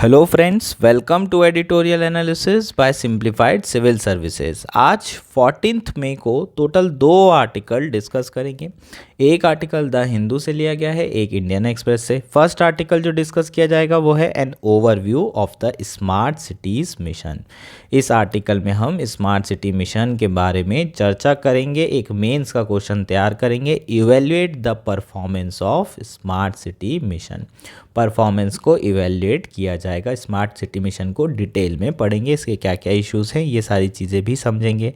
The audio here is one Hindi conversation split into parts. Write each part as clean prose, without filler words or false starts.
Hello friends, welcome to editorial analysis by simplified civil services. आज 14 मई को टोटल 2 आर्टिकल डिस्कस करेंगे। एक आर्टिकल द हिंदू से लिया गया है, एक इंडियन एक्सप्रेस से। फर्स्ट आर्टिकल जो डिस्कस किया जाएगा वो है an overview of the smart cities mission. इस आर्टिकल में हम स्मार्ट सिटी मिशन के बारे में चर्चा करेंगे, एक मेंस का क्वेश्चन तैयार करेंगे, evaluate the performance of smart city mission. Performance को इवेल्युएट किया जाएगा, स्मार्ट सिटी मिशन को डिटेल में पढ़ेंगे, इसके क्या क्या इश्यूज़ हैं ये सारी चीज़ें भी समझेंगे।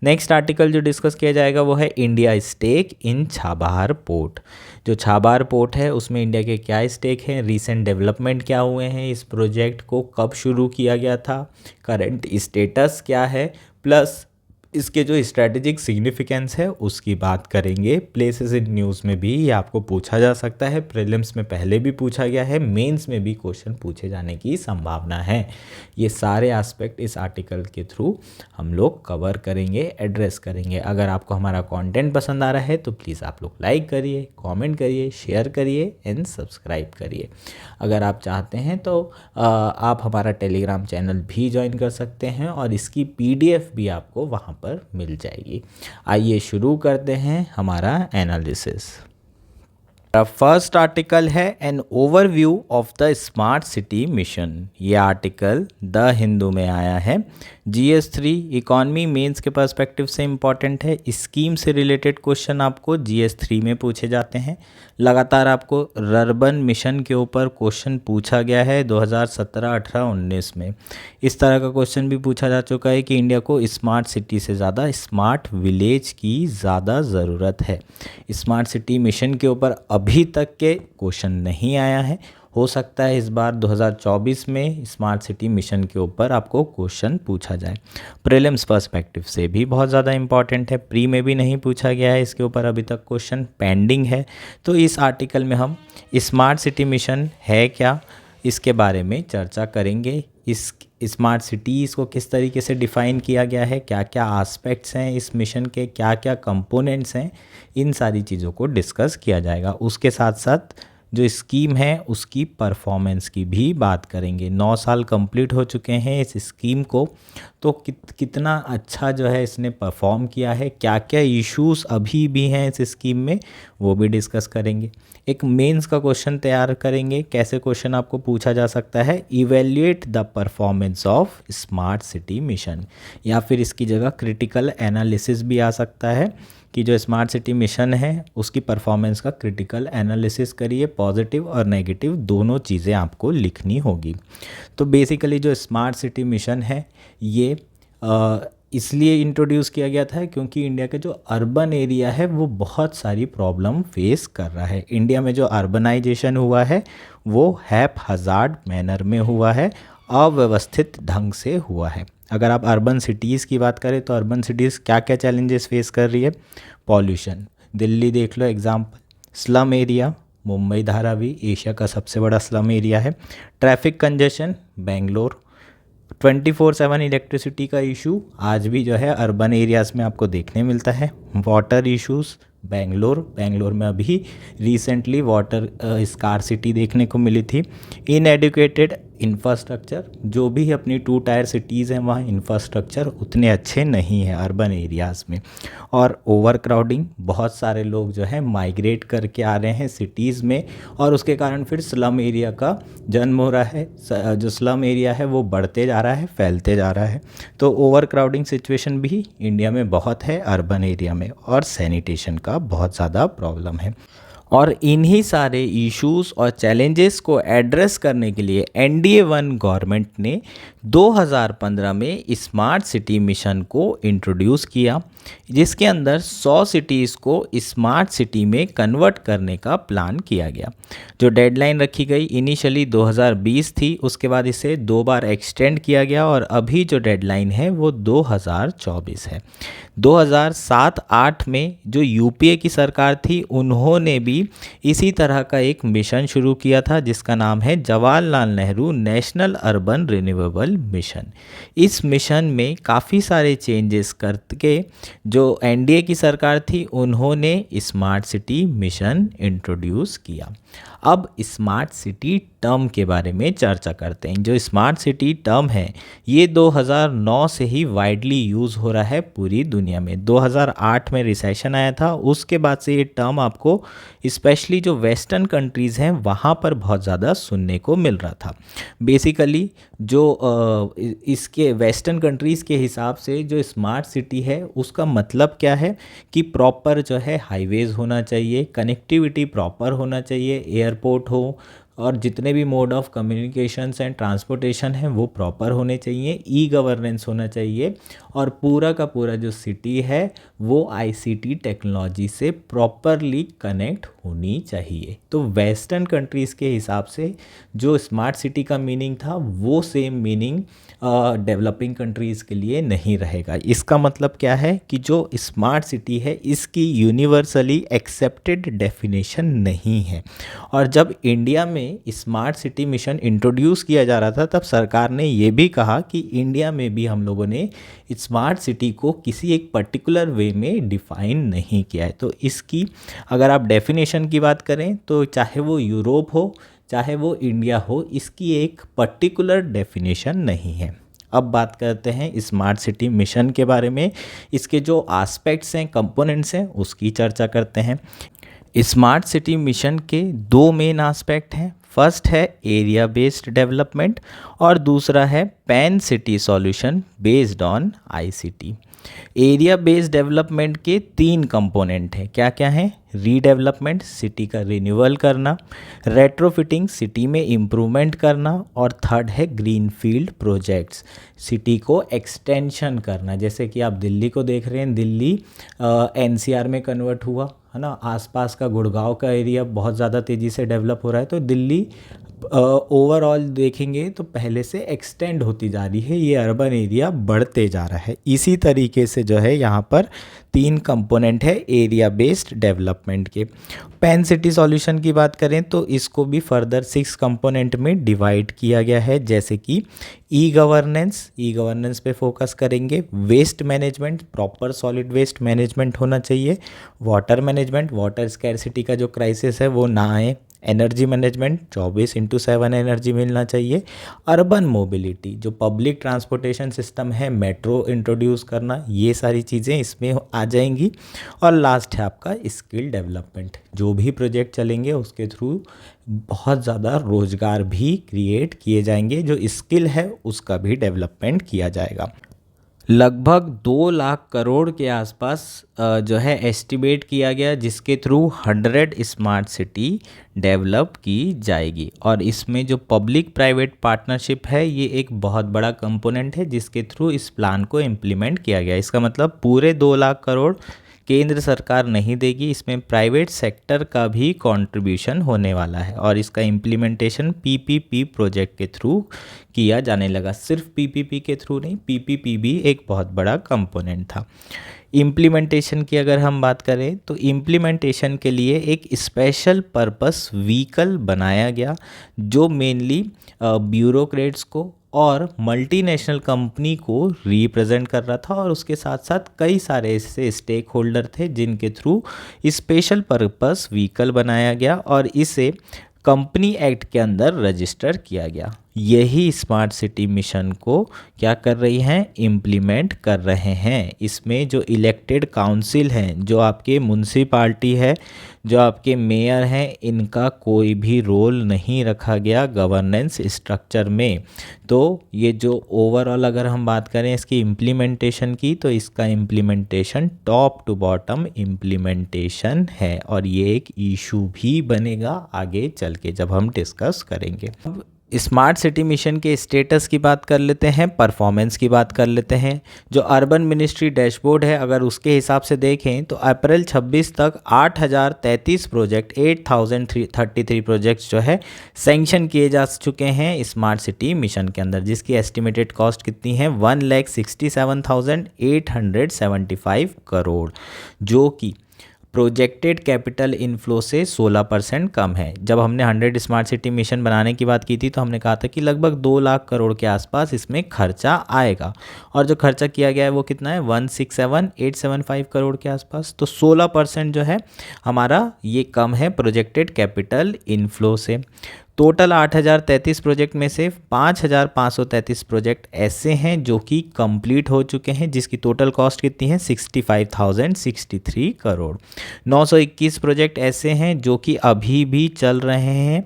नेक्स्ट आर्टिकल जो डिस्कस किया जाएगा वो है India stake in Chabahar port. जो छाबहार पोर्ट है उसमें इंडिया के क्या स्टेक हैं, रीसेंट डेवलपमेंट क्या हुए हैं, इस प्रोजेक्ट को कब शुरू किया गया था, करंट स्टेटस क्या है, प्लस इसके जो स्ट्रैटेजिक सिग्निफिकेंस है उसकी बात करेंगे। प्लेसेस इन न्यूज़ में भी ये आपको पूछा जा सकता है, प्रीलिम्स में पहले भी पूछा गया है, मेंस में भी क्वेश्चन पूछे जाने की संभावना है। ये सारे एस्पेक्ट इस आर्टिकल के थ्रू हम लोग कवर करेंगे, एड्रेस करेंगे। अगर आपको हमारा कंटेंट पसंद आ रहा है तो प्लीज़ आप लोग लाइक करिए, कमेंट करिए, शेयर करिए एंड सब्सक्राइब करिए। अगर आप चाहते हैं तो आप हमारा टेलीग्राम चैनल भी ज्वाइन कर सकते हैं और इसकी PDF भी आपको वहाँ पर मिल जाएगी। आइए शुरू करते हैं हमारा एनालिसिस। फर्स्ट आर्टिकल है an overview of the smart city mission. ये आर्टिकल द हिंदू में आया है। GS3 इकॉनमी मेंस के पर्सपेक्टिव से इम्पॉर्टेंट है। स्कीम से रिलेटेड क्वेश्चन आपको GS3 में पूछे जाते हैं। लगातार आपको रर्बन मिशन के ऊपर क्वेश्चन पूछा गया है 2017, 18, 19 में। इस तरह का क्वेश्चन भी पूछा जा चुका है कि इंडिया को स्मार्ट सिटी से ज़्यादा स्मार्ट विलेज की ज़्यादा ज़रूरत है। स्मार्ट सिटी मिशन के ऊपर अभी तक के क्वेश्चन नहीं आया है, हो सकता है इस बार 2024 में स्मार्ट सिटी मिशन के ऊपर आपको क्वेश्चन पूछा जाए। प्रीलिम्स पर्सपेक्टिव से भी बहुत ज़्यादा इंपॉर्टेंट है, प्री में भी नहीं पूछा गया है, इसके ऊपर अभी तक क्वेश्चन पेंडिंग है। तो इस आर्टिकल में हम स्मार्ट सिटी मिशन है क्या, इसके बारे में चर्चा करेंगे। इस स्मार्ट सिटीज़ को किस तरीके से डिफ़ाइन किया गया है, क्या क्या एस्पेक्ट्स हैं इस मिशन के, क्या क्या कंपोनेंट्स हैं, इन सारी चीज़ों को डिस्कस किया जाएगा। उसके साथ साथ जो स्कीम है उसकी परफॉर्मेंस की भी बात करेंगे। 9 साल कंप्लीट हो चुके हैं इस स्कीम को, तो कितना अच्छा जो है इसने परफॉर्म किया है, क्या क्या इश्यूज़ अभी भी हैं इस स्कीम में, वो भी डिस्कस करेंगे। एक मेंस का क्वेश्चन तैयार करेंगे, कैसे क्वेश्चन आपको पूछा जा सकता है, evaluate the performance of smart city mission, या फिर इसकी जगह क्रिटिकल एनालिसिस भी आ सकता है कि जो स्मार्ट सिटी मिशन है उसकी परफॉर्मेंस का क्रिटिकल एनालिसिस करिए। पॉजिटिव और नेगेटिव दोनों चीज़ें आपको लिखनी होगी। तो बेसिकली जो स्मार्ट सिटी मिशन है ये इसलिए इंट्रोड्यूस किया गया था क्योंकि इंडिया के जो अर्बन एरिया है वो बहुत सारी प्रॉब्लम फेस कर रहा है। इंडिया में जो अर्बनाइजेशन हुआ है वो हैपहज़ार्ड मैनर में हुआ है, अव्यवस्थित ढंग से हुआ है। अगर आप अर्बन सिटीज़ की बात करें तो अर्बन सिटीज़ क्या क्या चैलेंजेस फेस कर रही है, पॉल्यूशन, दिल्ली देख लो example, slum area, Mumbai Dharavi Asia का सबसे बड़ा स्लम एरिया है, ट्रैफिक कंजेशन, बेंगलोर, 24/7 इलेक्ट्रिसिटी का इशू आज भी जो है अर्बन एरियाज़ में आपको देखने मिलता है, वाटर इश्यूज़, बेंगलोर में अभी रिसेंटली वाटर स्कार्सिटी देखने को मिली थी, इनएडुकेटेड इंफ्रास्ट्रक्चर, जो भी अपनी 2 टायर सिटीज़ हैं वहाँ इंफ्रास्ट्रक्चर उतने अच्छे नहीं हैं अर्बन एरियाज़ में, और ओवर क्राउडिंग, बहुत सारे लोग जो है माइग्रेट करके आ रहे हैं सिटीज़ में और उसके कारण फिर स्लम एरिया का जन्म हो रहा है। जो स्लम एरिया है वो बढ़ते जा रहा है, फैलते जा रहा है। तो ओवर क्राउडिंग सिचुएशन भी इंडिया में बहुत है अर्बन एरिया में, और सैनिटेशन का बहुत ज़्यादा प्रॉब्लम है। और इन्हीं सारे इश्यूज़ और चैलेंजेस को एड्रेस करने के लिए NDA 1 गवर्नमेंट ने 2015 में स्मार्ट सिटी मिशन को इंट्रोड्यूस किया, जिसके अंदर 100 सिटीज़ को स्मार्ट सिटी में कन्वर्ट करने का प्लान किया गया। जो डेडलाइन रखी गई इनिशियली 2020 थी, उसके बाद इसे 2 बार एक्सटेंड किया गया और अभी जो डेडलाइन है वो 2024 है। 2007-8 में जो UPA की सरकार थी उन्होंने भी इसी तरह का एक मिशन शुरू किया था जिसका नाम है Jawaharlal Nehru national urban renewable mission. इस मिशन में काफ़ी सारे चेंजेस करके जो NDA की सरकार थी उन्होंने स्मार्ट सिटी मिशन इंट्रोड्यूस किया। अब स्मार्ट सिटी टर्म के बारे में चर्चा करते हैं। जो स्मार्ट सिटी टर्म है ये 2009 से ही वाइडली यूज़ हो रहा है पूरी दुनिया में। 2008 में रिसेशन आया था, उसके बाद से ये टर्म आपको स्पेशली जो वेस्टर्न कंट्रीज़ हैं वहाँ पर बहुत ज़्यादा सुनने को मिल रहा था। बेसिकली जो इसके वेस्टर्न कंट्रीज़ के हिसाब से जो स्मार्ट सिटी है उसका मतलब क्या है कि प्रॉपर जो है हाईवेज़ होना चाहिए, कनेक्टिविटी प्रॉपर होना चाहिए, एयरपोर्ट हो और जितने भी mode of communications and transportation हैं वो प्रॉपर होने चाहिए, ई गवर्नेंस होना चाहिए और पूरा का पूरा जो सिटी है वो आईसीटी टेक्नोलॉजी से प्रॉपरली कनेक्ट होनी चाहिए। तो वेस्टर्न कंट्रीज़ के हिसाब से जो स्मार्ट सिटी का मीनिंग था वो सेम मीनिंग डेवलपिंग कंट्रीज़ के लिए नहीं रहेगा। इसका मतलब क्या है कि जो स्मार्ट सिटी है इसकी यूनिवर्सली एक्सेप्टेड डेफिनेशन नहीं है। और जब इंडिया में स्मार्ट सिटी मिशन इंट्रोड्यूस किया जा रहा था तब सरकार ने ये भी कहा कि इंडिया में भी हम लोगों ने स्मार्ट सिटी को किसी एक पर्टिकुलर वे में डिफ़ाइन नहीं किया है। तो इसकी अगर आप डेफिनेशन की बात करें तो चाहे वो यूरोप हो चाहे वो इंडिया हो, इसकी एक पर्टिकुलर डेफिनेशन नहीं है। अब बात करते हैं स्मार्ट सिटी मिशन के बारे में। इसके जो एस्पेक्ट्स हैं, कंपोनेंट्स हैं, उसकी चर्चा करते हैं। स्मार्ट सिटी मिशन के दो मेन एस्पेक्ट हैं। फर्स्ट है एरिया बेस्ड डेवलपमेंट और दूसरा है pan city solution based on ICT. Area based development के तीन कंपोनेंट हैं। क्या क्या हैं? रीडेवलपमेंट, सिटी का रिन्यूअल करना, रेट्रोफिटिंग, सिटी में इम्प्रूवमेंट करना और थर्ड है ग्रीनफील्ड प्रोजेक्ट्स, सिटी को एक्सटेंशन करना। जैसे कि आप दिल्ली को देख रहे हैं, दिल्ली एनसीआर में कन्वर्ट हुआ है ना, आसपास का गुड़गांव का एरिया बहुत ज़्यादा तेज़ी से डेवलप हो रहा है। तो दिल्ली ओवरऑल देखेंगे तो पहले से एक्सटेंड होती जा रही है, ये अर्बन एरिया बढ़ते जा रहा है। इसी तरीके से जो है यहाँ पर तीन कंपोनेंट है एरिया बेस्ड डेवलपमेंट के। पैन सिटी सॉल्यूशन की बात करें तो इसको भी फर्दर 6 कंपोनेंट में डिवाइड किया गया है। जैसे कि ई गवर्नेंस पे फोकस करेंगे, waste management, proper solid waste management होना चाहिए, वाटर मैनेजमेंट, वाटर स्कैरसिटी का जो क्राइसिस है वो ना आए, एनर्जी मैनेजमेंट, 24/7 एनर्जी मिलना चाहिए, अर्बन मोबिलिटी, जो पब्लिक ट्रांसपोर्टेशन सिस्टम है, मेट्रो इंट्रोड्यूस करना, ये सारी चीज़ें इसमें आ जाएंगी। और लास्ट है आपका स्किल डेवलपमेंट। जो भी प्रोजेक्ट चलेंगे उसके थ्रू बहुत ज़्यादा रोज़गार भी क्रिएट किए जाएंगे, जो स्किल है उसका भी डेवलपमेंट किया जाएगा। लगभग 2 लाख करोड़ के आसपास जो है एस्टिमेट किया गया, जिसके थ्रू 100 स्मार्ट सिटी डेवलप की जाएगी। और इसमें जो पब्लिक प्राइवेट पार्टनरशिप है ये एक बहुत बड़ा कंपोनेंट है, जिसके थ्रू इस प्लान को इम्प्लीमेंट किया गया। इसका मतलब पूरे 2 लाख करोड़ केंद्र सरकार नहीं देगी, इसमें प्राइवेट सेक्टर का भी कंट्रीब्यूशन होने वाला है। और इसका इम्प्लीमेंटेशन पीपीपी प्रोजेक्ट के थ्रू किया जाने लगा। सिर्फ पीपीपी के थ्रू नहीं, पीपीपी भी एक बहुत बड़ा कंपोनेंट था। इम्प्लीमेंटेशन की अगर हम बात करें तो इम्प्लीमेंटेशन के लिए एक स्पेशल पर्पस व्हीकल बनाया गया, जो मेनली ब्यूरोक्रेट्स को और मल्टीनेशनल कंपनी को रिप्रेजेंट कर रहा था। और उसके साथ साथ कई सारे ऐसे स्टेक होल्डर थे जिनके थ्रू स्पेशल पर्पस व्हीकल बनाया गया और इसे कंपनी एक्ट के अंदर रजिस्टर किया गया। यही स्मार्ट सिटी मिशन को क्या कर रही हैं? इम्प्लीमेंट कर रहे हैं। इसमें जो इलेक्टेड काउंसिल हैं, जो आपके म्युनिसिपैलिटी है, जो आपके मेयर हैं, इनका कोई भी रोल नहीं रखा गया गवर्नेंस स्ट्रक्चर में। तो ये जो ओवरऑल अगर हम बात करें इसकी इम्प्लीमेंटेशन की, तो इसका implementation top to bottom implementation है और ये एक इशू भी बनेगा आगे चल के जब हम डिस्कस करेंगे। अब स्मार्ट सिटी मिशन के स्टेटस की बात कर लेते हैं, परफॉर्मेंस की बात कर लेते हैं। जो अर्बन मिनिस्ट्री डैशबोर्ड है अगर उसके हिसाब से देखें तो अप्रैल 26 तक 8033 प्रोजेक्ट 8033 प्रोजेक्ट्स जो है सैंक्शन किए जा चुके हैं स्मार्ट सिटी मिशन के अंदर, जिसकी एस्टिमेटेड कॉस्ट कितनी है? 1,67,875 करोड़, जो कि प्रोजेक्टेड कैपिटल इनफ्लो से 16% कम है। जब हमने 100 स्मार्ट सिटी मिशन बनाने की बात की थी तो हमने कहा था कि लगभग 2 लाख करोड़ के आसपास इसमें खर्चा आएगा, और जो खर्चा किया गया है वो कितना है? 1,67,875 करोड़ के आसपास। तो 16% जो है हमारा ये कम है प्रोजेक्टेड कैपिटल इनफ्लो से। टोटल 8033 प्रोजेक्ट में से 5533 प्रोजेक्ट ऐसे हैं जो कि कंप्लीट हो चुके हैं, जिसकी टोटल कॉस्ट कितनी है 65,063 करोड़। 921 प्रोजेक्ट ऐसे हैं जो कि अभी भी चल रहे हैं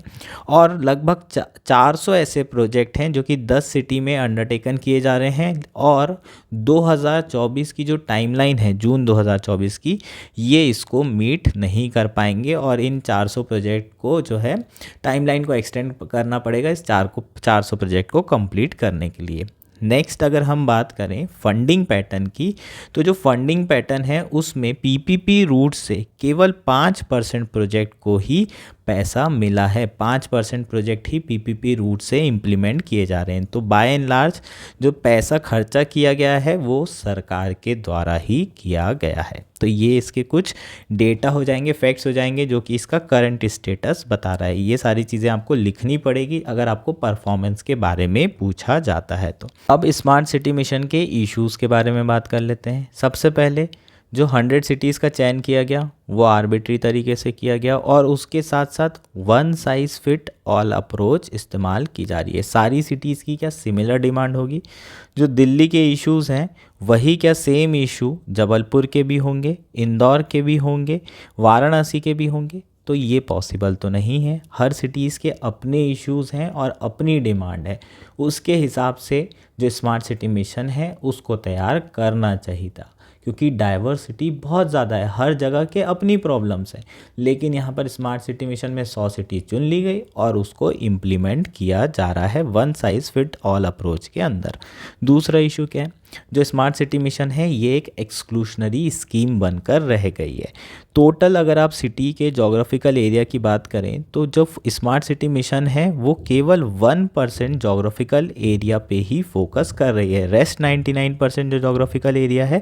और लगभग 400 ऐसे प्रोजेक्ट हैं जो कि 10 सिटी में अंडरटेकन किए जा रहे हैं। और 2024 की जो टाइमलाइन है जून 2024 की, ये इसको मीट नहीं कर पाएंगे और इन 400 प्रोजेक्ट को जो है टाइमलाइन को एक्सटेंड करना पड़ेगा इस 400 प्रोजेक्ट को कंप्लीट करने के लिए। नेक्स्ट अगर हम बात करें फंडिंग पैटर्न की, तो जो फंडिंग पैटर्न है उसमें पीपीपी रूट से केवल 5% प्रोजेक्ट को ही पैसा मिला है। 5% प्रोजेक्ट ही पीपीपी रूट से इम्प्लीमेंट किए जा रहे हैं। तो बाय एंड लार्ज जो पैसा खर्चा किया गया है वो सरकार के द्वारा ही किया गया है। तो ये इसके कुछ डेटा हो जाएंगे, फैक्ट्स हो जाएंगे जो कि इसका करंट स्टेटस बता रहा है। ये सारी चीज़ें आपको लिखनी पड़ेगी अगर आपको परफॉर्मेंस के बारे में पूछा जाता है तो। अब स्मार्ट सिटी मिशन के इश्यूज़ के बारे में बात कर लेते हैं। सबसे पहले जो 100 सिटीज़ का चयन किया गया वो आर्बिट्री तरीके से किया गया और उसके साथ साथ one size fit all approach इस्तेमाल की जा रही है। सारी सिटीज़ की क्या सिमिलर डिमांड होगी? जो दिल्ली के इश्यूज़ हैं वही क्या सेम इशू जबलपुर के भी होंगे, इंदौर के भी होंगे, वाराणसी के भी होंगे? तो ये पॉसिबल तो नहीं है। हर सिटीज़ के अपने इश्यूज़ हैं और अपनी डिमांड है। उसके हिसाब से जो स्मार्ट सिटी मिशन है उसको तैयार करना चाहिए था, क्योंकि डाइवर्सिटी बहुत ज़्यादा है, हर जगह के अपनी प्रॉब्लम्स हैं। लेकिन यहाँ पर स्मार्ट सिटी मिशन में 100 सिटी चुन ली गई और उसको इम्प्लीमेंट किया जा रहा है one size fit all approach के अंदर। दूसरा इशू क्या है? जो स्मार्ट सिटी मिशन है ये एक एक्सक्लूशनरी स्कीम बनकर रह गई है। टोटल अगर आप सिटी के जोग्राफिकल एरिया की बात करें तो जो स्मार्ट सिटी मिशन है वो केवल 1% जोग्राफिकल एरिया पे ही फोकस कर रही है। रेस्ट 99% जो जोग्राफिकल एरिया है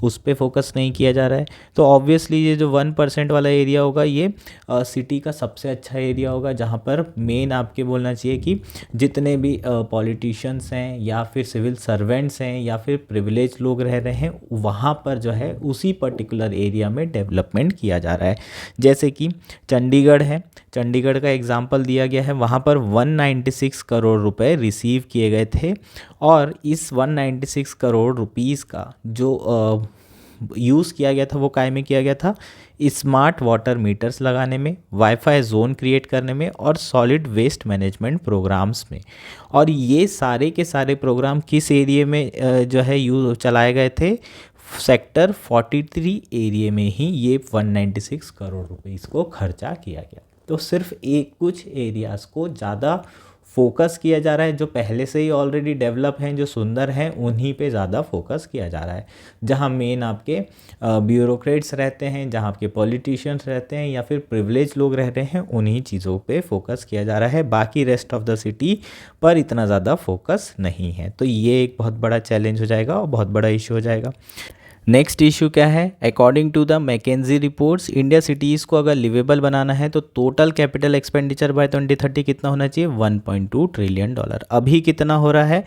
उस पे फोकस नहीं किया जा रहा है। तो ऑब्वियसली ये जो 1% वाला एरिया होगा ये सिटी का सबसे अच्छा एरिया होगा, जहाँ पर मेन आपके बोलना चाहिए कि जितने भी पॉलिटिशियंस हैं या फिर सिविल सर्वेंट्स हैं या फिर प्रिविलेज लोग रह रहे हैं, वहाँ पर जो है उसी पर्टिकुलर एरिया में डेवलपमेंट किया जा रहा है। जैसे कि चंडीगढ़ है, चंडीगढ़ का एग्जांपल दिया गया है, वहाँ पर 196 करोड़ रुपए रिसीव किए गए थे और इस 196 करोड़ रुपीस का जो यूज़ किया गया था वो काय में किया गया था? स्मार्ट वाटर मीटर्स लगाने में, वाईफाई जोन क्रिएट करने में और सॉलिड वेस्ट मैनेजमेंट प्रोग्राम्स में। और ये सारे के सारे प्रोग्राम किस एरिया में जो है यूज चलाए गए थे? सेक्टर 43 एरिया में ही ये 196 करोड़ रुपए इसको खर्चा किया गया। तो सिर्फ एक कुछ एरियाज़ को ज़्यादा फोकस किया जा रहा है, जो पहले से ही ऑलरेडी डेवलप हैं, जो सुंदर हैं, उन्हीं पे ज़्यादा फोकस किया जा रहा है। जहाँ मेन आपके ब्यूरोक्रेट्स रहते हैं, जहाँ आपके पॉलिटिशियंस रहते हैं या फिर प्रिविलेज लोग रहते हैं, उन्हीं चीज़ों पे फोकस किया जा रहा है। बाकी रेस्ट ऑफ द सिटी पर इतना ज़्यादा फोकस नहीं है। तो ये एक बहुत बड़ा चैलेंज हो जाएगा और बहुत बड़ा इशू हो जाएगा। नेक्स्ट इशू क्या है? According to the McKinsey reports, India cities को अगर लिवेबल बनाना है तो टोटल कैपिटल एक्सपेंडिचर बाय 2030 कितना होना चाहिए? $1.2 ट्रिलियन। अभी कितना हो रहा है?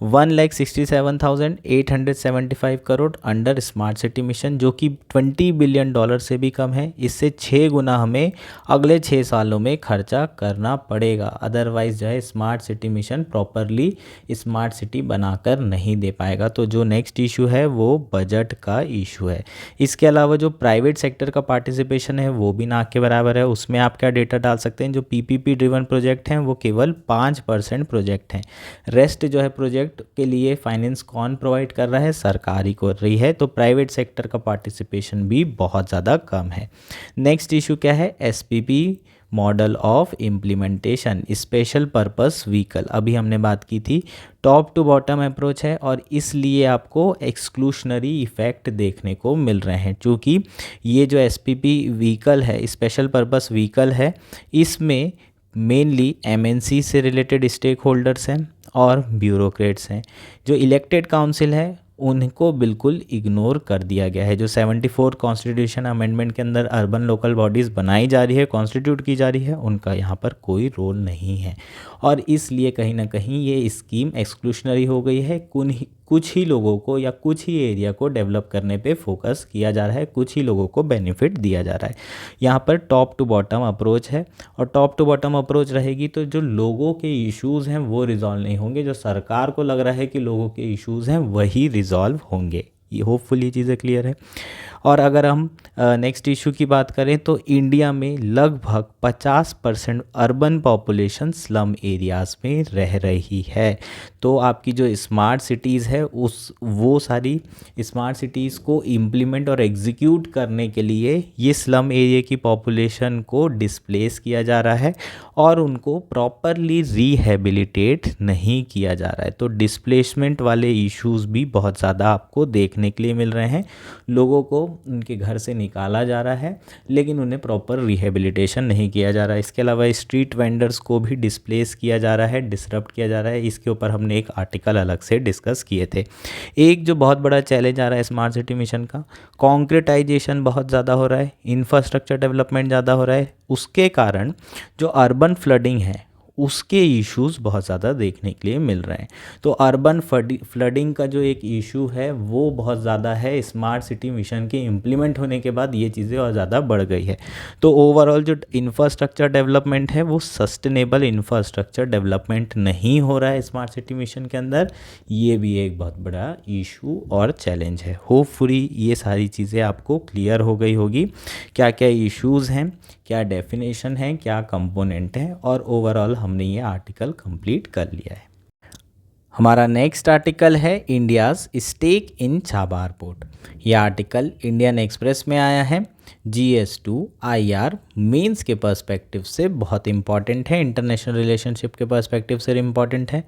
1,67,875 crore under smart city mission, जो कि $20 बिलियन से भी कम है। इससे 6 गुना हमें अगले 6 सालों में खर्चा करना पड़ेगा, अदरवाइज जो है smart city mission properly smart city बनाकर नहीं दे पाएगा। तो जो नेक्स्ट इशू है वो बजट का इशू है। इसके अलावा जो प्राइवेट सेक्टर का पार्टिसिपेशन है वो भी ना के बराबर है। उसमें आप क्या डेटा डाल सकते हैं? जो पीपीपी ड्रिवन प्रोजेक्ट हैं वो केवल 5% प्रोजेक्ट हैं। रेस्ट जो है प्रोजेक्ट के लिए फाइनेंस कौन प्रोवाइड कर रहा है? सरकार ही कर रही है। तो प्राइवेट सेक्टर का पार्टिसिपेशन भी बहुत ज़्यादा कम है। नेक्स्ट इशू क्या है? SPP model of implementation, special purpose vehicle, अभी हमने बात की थी। टॉप टू बॉटम अप्रोच है और इसलिए आपको एक्सक्लूशनरी इफेक्ट देखने को मिल रहे हैं, क्योंकि ये जो एसपीपी व्हीकल है, स्पेशल पर्पस व्हीकल है, इसमें मेनली एमएनसी से रिलेटेड स्टेक होल्डर्स हैं और ब्यूरोक्रेट्स हैं। जो इलेक्टेड काउंसिल है उनको बिल्कुल इग्नोर कर दिया गया है। जो 74 कॉन्स्टिट्यूशन अमेंडमेंट के अंदर अर्बन लोकल बॉडीज़ बनाई जा रही है, कॉन्स्टिट्यूट की जा रही है, उनका यहाँ पर कोई रोल नहीं है और इसलिए कहीं ना कहीं ये स्कीम एक्सक्लूशनरी हो गई है। कुछ ही लोगों को या कुछ ही एरिया को डेवलप करने पे फोकस किया जा रहा है, कुछ ही लोगों को बेनिफिट दिया जा रहा है। यहाँ पर टॉप टू बॉटम अप्रोच है, और टॉप टू बॉटम अप्रोच रहेगी तो जो लोगों के इश्यूज़ हैं वो रिजॉल्व नहीं होंगे, जो सरकार को लग रहा है कि लोगों के इश्यूज़ हैं वही रिजॉल्व होंगे। ये होपफुली चीज़ें क्लियर है। और अगर हम नेक्स्ट इशू की बात करें तो इंडिया में लगभग 50% अर्बन पॉपुलेशन स्लम एरियाज़ में रह रही है। तो आपकी जो स्मार्ट सिटीज़ है वो सारी स्मार्ट सिटीज़ को इम्प्लीमेंट और एग्जीक्यूट करने के लिए ये स्लम एरिया की पॉपुलेशन को डिस्प्लेस किया जा रहा है और उनको प्रॉपरली रिहेबिलिटेट नहीं किया जा रहा है। तो डिस्प्लेसमेंट वाले इश्यूज़ भी बहुत ज़्यादा आपको देखने के लिए मिल रहे हैं। लोगों को उनके घर से निकाला जा रहा है लेकिन उन्हें प्रॉपर रिहेबिलिटेशन नहीं किया जा रहा है। इसके अलावा स्ट्रीट वेंडर्स को भी डिस्प्लेस किया जा रहा है, डिसरप्ट किया जा रहा है। इसके ऊपर हमने एक आर्टिकल अलग से डिस्कस किए थे। एक जो बहुत बड़ा चैलेंज आ रहा है स्मार्ट सिटी मिशन का, कॉन्क्रीटाइजेशन बहुत ज़्यादा हो रहा है, इंफ्रास्ट्रक्चर डेवलपमेंट ज़्यादा हो रहा है, उसके कारण जो अर्बन फ्लडिंग है उसके इश्यूज़ बहुत ज़्यादा देखने के लिए मिल रहे हैं। तो अर्बन फ्लडिंग का जो एक इशू है वो बहुत ज़्यादा है। स्मार्ट सिटी मिशन के इम्प्लीमेंट होने के बाद ये चीज़ें और ज़्यादा बढ़ गई है। तो ओवरऑल जो इंफ्रास्ट्रक्चर डेवलपमेंट है वो सस्टेनेबल इंफ्रास्ट्रक्चर डेवलपमेंट नहीं हो रहा है स्मार्ट सिटी मिशन के अंदर। ये भी एक बहुत बड़ा इशू और चैलेंज है। होपफुली ये सारी चीज़ें आपको क्लियर हो गई होगी, क्या क्या इश्यूज़ हैं, क्या डेफिनेशन है, क्या कंपोनेंट है, और ओवरऑल हमने ये आर्टिकल कंप्लीट कर लिया है। हमारा नेक्स्ट आर्टिकल है India's stake in Chabahar port. यह आर्टिकल इंडियन एक्सप्रेस में आया है। GS2 IR मेंस के पर्सपेक्टिव से बहुत इंपॉर्टेंट है, इंटरनेशनल रिलेशनशिप के पर्सपेक्टिव से इम्पॉर्टेंट है,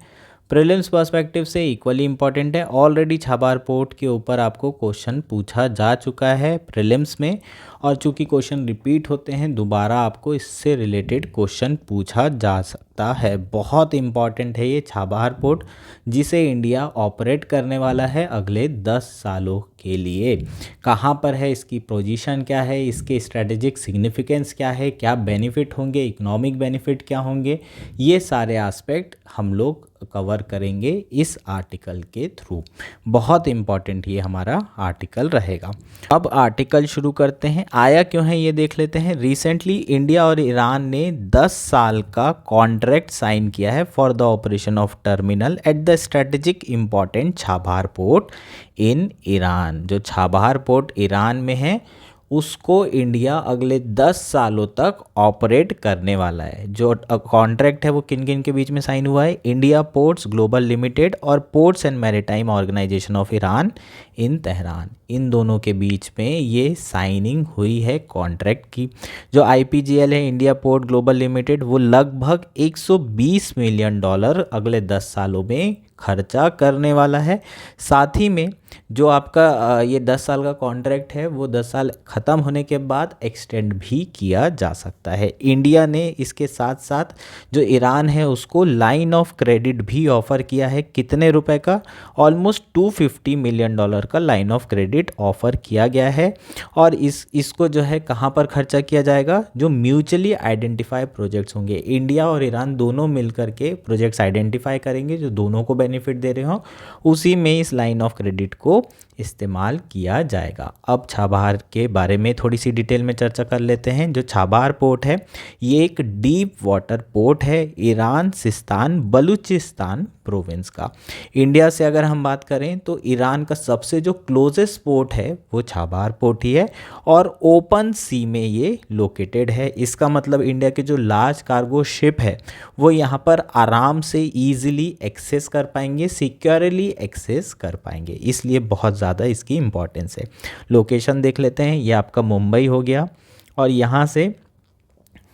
प्रीलिम्स पर्सपेक्टिव से इक्वली इंपॉर्टेंट है। ऑलरेडी छाबार पोर्ट के ऊपर आपको क्वेश्चन पूछा जा चुका है प्रीलिम्स में, और चूंकि क्वेश्चन रिपीट होते हैं दोबारा आपको इससे रिलेटेड क्वेश्चन पूछा जा सकता है। बहुत इंपॉर्टेंट है ये छाबार पोर्ट, जिसे इंडिया ऑपरेट करने वाला है अगले 10 सालों के लिए। कहाँ पर है, इसकी पोजीशन क्या है, इसके स्ट्रेटेजिक सिग्निफिकेंस क्या है, क्या बेनिफिट होंगे, इकोनॉमिक बेनिफिट क्या होंगे, ये सारे एस्पेक्ट हम लोग कवर करेंगे इस आर्टिकल के थ्रू। बहुत इंपॉर्टेंट ये हमारा आर्टिकल रहेगा। अब आर्टिकल शुरू करते हैं। आया क्यों है ये देख लेते हैं। रिसेंटली इंडिया और ईरान ने 10 साल का कॉन्ट्रैक्ट साइन किया है for the operation of terminal at the strategic important Chabahar port in Iran. जो छाबार पोर्ट ईरान में है उसको इंडिया अगले 10 सालों तक ऑपरेट करने वाला है। जो कॉन्ट्रैक्ट है वो किन किन के बीच में साइन हुआ है, इंडिया पोर्ट्स ग्लोबल लिमिटेड और ports and maritime organization of Iran in Tehran, इन दोनों के बीच में ये साइनिंग हुई है कॉन्ट्रैक्ट की। जो IPGL है इंडिया पोर्ट ग्लोबल लिमिटेड, वो लगभग $120 मिलियन अगले 10 सालों में खर्चा करने वाला है। साथ ही में जो आपका ये 10 साल का कॉन्ट्रैक्ट है वो 10 साल ख़त्म होने के बाद एक्सटेंड भी किया जा सकता है। इंडिया ने इसके साथ साथ जो ईरान है उसको लाइन ऑफ क्रेडिट भी ऑफ़र किया है। कितने रुपए का, ऑलमोस्ट $250 मिलियन का लाइन ऑफ क्रेडिट ऑफ़र किया गया है। और इसको जो है कहाँ पर खर्चा किया जाएगा, जो म्यूचुअली आइडेंटिफाई प्रोजेक्ट्स होंगे, इंडिया और ईरान दोनों मिलकर के प्रोजेक्ट्स आइडेंटिफाई करेंगे जो दोनों को बेनिफिट दे रहे हो, उसी में इस लाइन ऑफ क्रेडिट को इस्तेमाल किया जाएगा। अब छाबार के बारे में थोड़ी सी डिटेल में चर्चा कर लेते हैं। जो छाबार पोर्ट है ये एक डीप वाटर पोर्ट है ईरान सिस्तान बलूचिस्तान प्रोविंस का। इंडिया से अगर हम बात करें तो ईरान का सबसे जो क्लोजेस्ट पोर्ट है वो छाबार पोर्ट ही है, और ओपन सी में ये लोकेटेड है। इसका मतलब इंडिया के जो लार्ज कार्गो शिप है वो यहाँ पर आराम से ईजिली एक्सेस कर पाएंगे, सिक्योरली एक्सेस कर पाएंगे, इसलिए बहुत ज़्यादा इसकी इम्पोर्टेंस है। लोकेशन देख लेते हैं। ये आपका मुंबई हो गया, और यहाँ से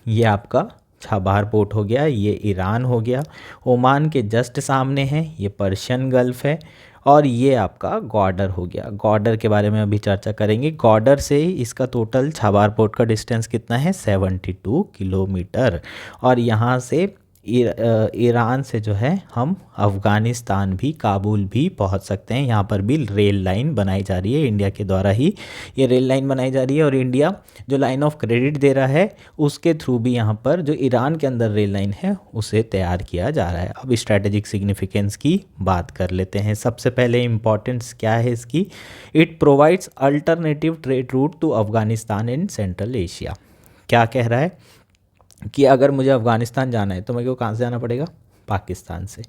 ये आपका छाबार पोर्ट हो गया, ये ईरान हो गया, ओमान के जस्ट सामने है, ये पर्शियन गल्फ है, और ये आपका गॉर्डर हो गया। गॉर्डर के बारे में अभी चर्चा करेंगे। गॉर्डर से इसका टोटल छाबार पोर्ट का डिस्टेंस कितना है, 72 किलोमीटर। और यहाँ से ईरान से जो है हम अफ़गानिस्तान भी, काबुल भी पहुंच सकते हैं। यहाँ पर भी रेल लाइन बनाई जा रही है, इंडिया के द्वारा ही ये रेल लाइन बनाई जा रही है, और इंडिया जो लाइन ऑफ क्रेडिट दे रहा है उसके थ्रू भी यहाँ पर जो ईरान के अंदर रेल लाइन है उसे तैयार किया जा रहा है। अब स्ट्रैटेजिक सिग्निफिकेंस की बात कर लेते हैं। सबसे पहले इम्पॉर्टेंस क्या है इसकी, it provides alternative trade route to Afghanistan and Central Asia. क्या कह रहा है कि अगर मुझे अफ़गानिस्तान जाना है तो मेरे को कहाँ से जाना पड़ेगा, पाकिस्तान से।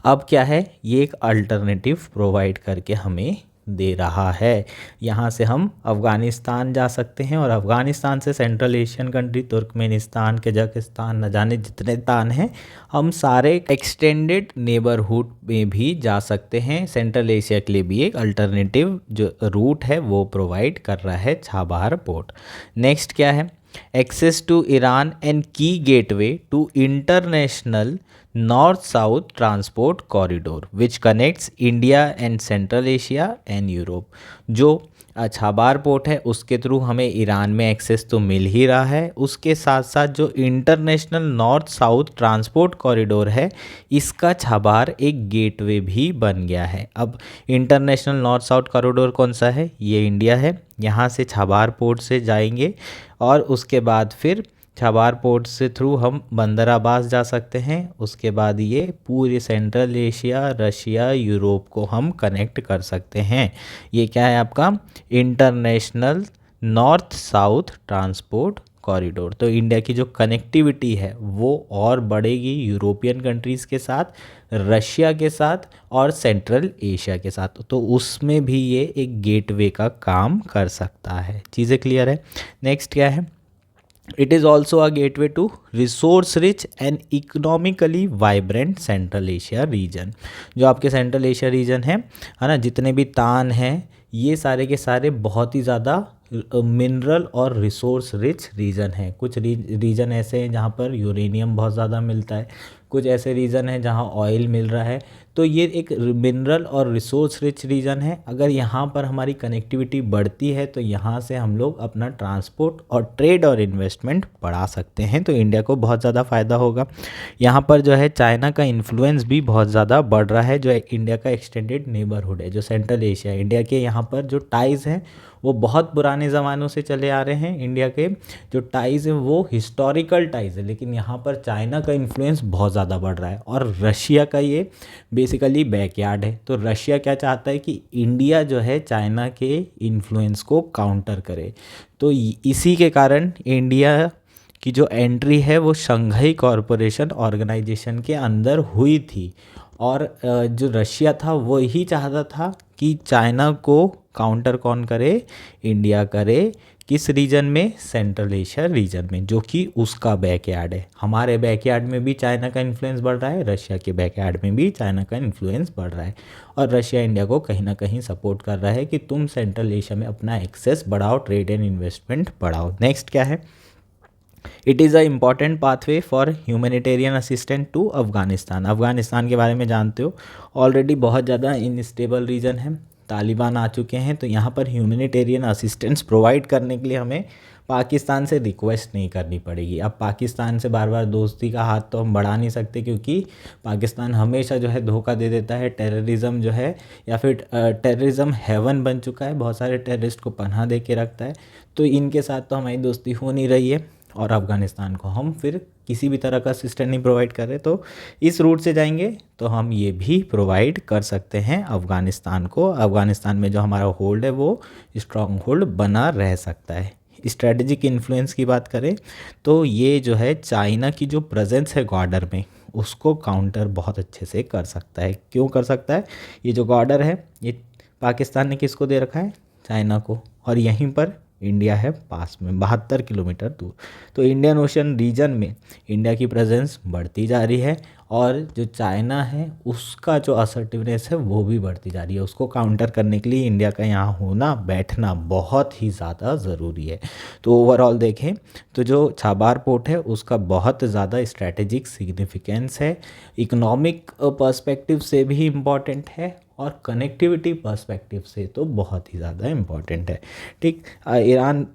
अब क्या है, ये एक अल्टरनेटिव प्रोवाइड करके हमें दे रहा है। यहाँ से हम अफ़गानिस्तान जा सकते हैं और अफ़गानिस्तान से central Asian country, Turkmenistan, Kazakhstan, न जाने जितने तान हैं, हम सारे एक्सटेंडेड नेबरहुड में भी जा सकते हैं। सेंट्रल एशिया के लिए भी एक अल्टरनेटिव जो रूट है वो प्रोवाइड कर रहा है छाबार पोर्ट। नेक्स्ट क्या है, access to Iran and key gateway to international north-south transport corridor which connects India and Central Asia and Europe। जो छाबार पोर्ट है उसके थ्रू हमें ईरान में एक्सेस तो मिल ही रहा है, उसके साथ साथ जो international north south transport corridor है इसका छाबार एक गेटवे भी बन गया है। अब इंटरनेशनल नॉर्थ साउथ कॉरिडोर कौन सा है, ये इंडिया है। यहाँ से छाबार पोर्ट से जाएंगे और उसके बाद फिर छाबार पोर्ट से थ्रू हम बंदर अब्बास जा सकते हैं। उसके बाद ये पूरे सेंट्रल एशिया, रशिया, यूरोप को हम कनेक्ट कर सकते हैं। ये क्या है आपका international north south transport corridor. तो इंडिया की जो कनेक्टिविटी है वो और बढ़ेगी यूरोपियन कंट्रीज़ के साथ, रशिया के साथ और सेंट्रल एशिया के साथ। तो उसमें भी ये एक गेटवे का काम कर सकता है। चीज़ें क्लियर है। नेक्स्ट क्या है, it is also a gateway to resource rich and economically vibrant Central Asia region. जो आपके सेंट्रल एशिया रीजन है ना, जितने भी तान हैं ये सारे के सारे बहुत ही ज़्यादा मिनरल और रिसोर्स रिच रीजन हैं। कुछ रीजन ऐसे हैं जहाँ पर यूरेनियम बहुत ज़्यादा मिलता है, कुछ ऐसे रीजन हैं जहाँ ऑयल मिल रहा है। तो ये एक मिनरल और रिसोर्स रिच रीजन है। अगर यहाँ पर हमारी कनेक्टिविटी बढ़ती है तो यहाँ से हम लोग अपना ट्रांसपोर्ट और ट्रेड और इन्वेस्टमेंट बढ़ा सकते हैं, तो इंडिया को बहुत ज़्यादा फ़ायदा होगा। यहाँ पर जो है चाइना का इन्फ्लुएंस भी बहुत ज़्यादा बढ़ रहा है, जो इंडिया का एक्सटेंडेड नेबरहुड है, जो सेंट्रल एशिया, इंडिया के यहाँ पर जो टाइज़ हैं वो बहुत पुराने ज़मानों से चले आ रहे हैं। इंडिया के जो टाइज़ हैं वो हिस्टोरिकल टाइज़ है, लेकिन यहाँ पर चाइना का इन्फ्लुएंस बहुत ज़्यादा बढ़ रहा है और रशिया का ये बेसिकली बैकयार्ड है। तो रशिया क्या चाहता है कि इंडिया जो है चाइना के इन्फ्लुएंस को काउंटर करे। तो इसी के कारण इंडिया की जो एंट्री है वो शंघाई कॉरपोरेशन ऑर्गेनाइजेशन के अंदर हुई थी, और जो रशिया था वो ही चाहता था कि चाइना को काउंटर कौन करे, इंडिया करे। किस रीजन में, सेंट्रल एशिया रीजन में, जो कि उसका बैकयार्ड है। हमारे बैकयार्ड में भी चाइना का इन्फ्लुएंस बढ़ रहा है, रशिया के बैकयार्ड में भी चाइना का इन्फ्लुएंस बढ़ रहा है, और रशिया इंडिया को कहीं ना कहीं सपोर्ट कर रहा है कि तुम सेंट्रल एशिया में अपना एक्सेस बढ़ाओ, ट्रेड एंड इन्वेस्टमेंट बढ़ाओ। नेक्स्ट क्या है, it is a important pathway for humanitarian assistant to Afghanistan. Afghanistan के बारे में जानते हो, ऑलरेडी बहुत ज़्यादा इनस्टेबल रीजन है, तालिबान आ चुके हैं। तो यहाँ पर ह्यूमैनिटेरियन असिस्टेंस प्रोवाइड करने के लिए हमें पाकिस्तान से रिक्वेस्ट नहीं करनी पड़ेगी। अब पाकिस्तान से बार बार दोस्ती का हाथ तो हम बढ़ा नहीं सकते, क्योंकि पाकिस्तान हमेशा जो है धोखा दे देता है। टेररिज्म जो है, या फिर टेररिज्म हेवन बन चुका है, बहुत सारे टेररिस्ट को पनाह दे के रखता है। तो इनके साथ तो हमारी दोस्ती हो नहीं रही है, और अफ़गानिस्तान को हम फिर किसी भी तरह का असिस्टेंट नहीं प्रोवाइड कर रहे। तो इस रूट से जाएंगे तो हम ये भी प्रोवाइड कर सकते हैं अफ़गानिस्तान को। अफ़गानिस्तान में जो हमारा होल्ड है वो स्ट्रॉन्ग होल्ड बना रह सकता है। स्ट्रेटजिक इन्फ्लुएंस की बात करें तो ये जो है चाइना की जो प्रेजेंस है बॉर्डर में उसको काउंटर बहुत अच्छे से कर सकता है। क्यों कर सकता है, ये जो बॉर्डर है ये पाकिस्तान ने किसको दे रखा है, चाइना को, और यहीं पर इंडिया है पास में 72 किलोमीटर दूर। तो इंडियन ओशन रीजन में इंडिया की प्रेजेंस बढ़ती जा रही है, और जो चाइना है उसका जो असर्टिवनेस है वो भी बढ़ती जा रही है। उसको काउंटर करने के लिए इंडिया का यहाँ होना, बैठना बहुत ही ज़्यादा ज़रूरी है। तो ओवरऑल देखें तो जो छाबार पोर्ट है उसका बहुत ज़्यादा स्ट्रैटेजिक सिग्निफिकेंस है, इकोनॉमिक पर्सपेक्टिव से भी इम्पॉर्टेंट है, और कनेक्टिविटी पर्सपेक्टिव से तो बहुत ही ज़्यादा इम्पॉर्टेंट है। ठीक, ईरान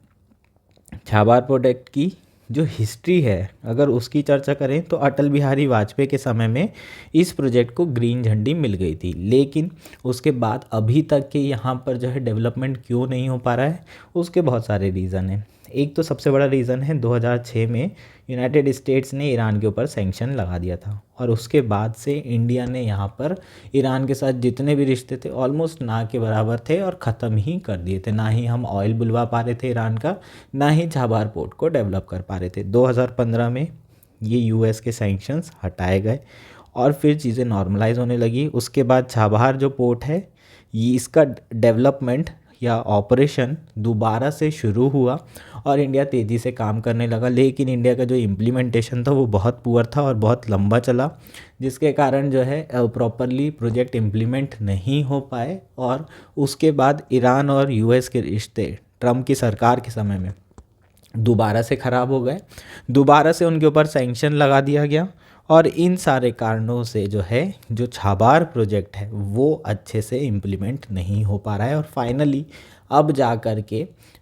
छाबार पोर्ट की जो हिस्ट्री है अगर उसकी चर्चा करें तो अटल बिहारी वाजपेयी के समय में इस प्रोजेक्ट को ग्रीन झंडी मिल गई थी, लेकिन उसके बाद अभी तक के यहाँ पर जो है डेवलपमेंट क्यों नहीं हो पा रहा है, उसके बहुत सारे रीज़न हैं। एक तो सबसे बड़ा रीज़न है 2006 में यूनाइटेड स्टेट्स ने ईरान के ऊपर सैंक्शन लगा दिया था, और उसके बाद से इंडिया ने यहाँ पर ईरान के साथ जितने भी रिश्ते थे ऑलमोस्ट ना के बराबर थे और ख़त्म ही कर दिए थे। ना ही हम ऑयल बुलवा पा रहे थे ईरान का, ना ही झाबार पोर्ट को डेवलप कर पा रहे थे। 2015 में ये यूएस के सैंक्शंस हटाए गए और फिर चीज़ें नॉर्मलाइज होने लगी। उसके बाद झाबार जो पोर्ट है ये इसका डेवलपमेंट या ऑपरेशन दोबारा से शुरू हुआ और इंडिया तेज़ी से काम करने लगा, लेकिन इंडिया का जो इम्प्लीमेंटेशन था वो बहुत पुअर था और बहुत लंबा चला, जिसके कारण जो है प्रॉपरली प्रोजेक्ट इम्प्लीमेंट नहीं हो पाए। और उसके बाद ईरान और यूएस के रिश्ते ट्रम्प की सरकार के समय में दोबारा से ख़राब हो गए, दोबारा से उनके ऊपर सैंक्शन लगा दिया गया, और इन सारे कारणों से जो है जो छाबार प्रोजेक्ट है वो अच्छे से इम्प्लीमेंट नहीं हो पा रहा है। और फाइनली अब जा कर के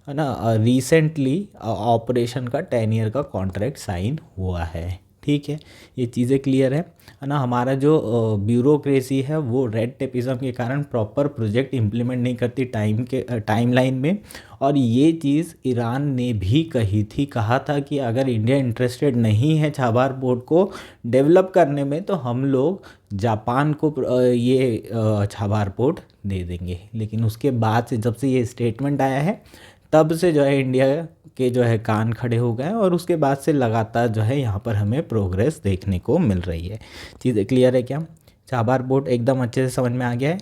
है ना रिसेंटली ऑपरेशन का 10 ईयर का कॉन्ट्रैक्ट साइन हुआ है। ठीक है, ये चीज़ें क्लियर है ना। हमारा जो ब्यूरोक्रेसी है वो रेड टेपिज्म के कारण प्रॉपर प्रोजेक्ट इम्प्लीमेंट नहीं करती टाइमलाइन में। और ये चीज़ ईरान ने भी कही थी, कहा था कि अगर इंडिया इंटरेस्टेड नहीं है छाबार पोर्ट को डेवलप करने में तो हम लोग जापान को ये छाबार पोर्ट दे देंगे। लेकिन उसके बाद से जब से ये स्टेटमेंट आया है तब से जो है इंडिया के जो है कान खड़े हो गए, और उसके बाद से लगातार जो है यहाँ पर हमें प्रोग्रेस देखने को मिल रही है। चीज़ें क्लियर है क्या? छाबार पोर्ट एकदम अच्छे से समझ में आ गया है।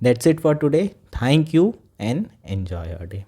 That's it for today. Thank you and enjoy your day.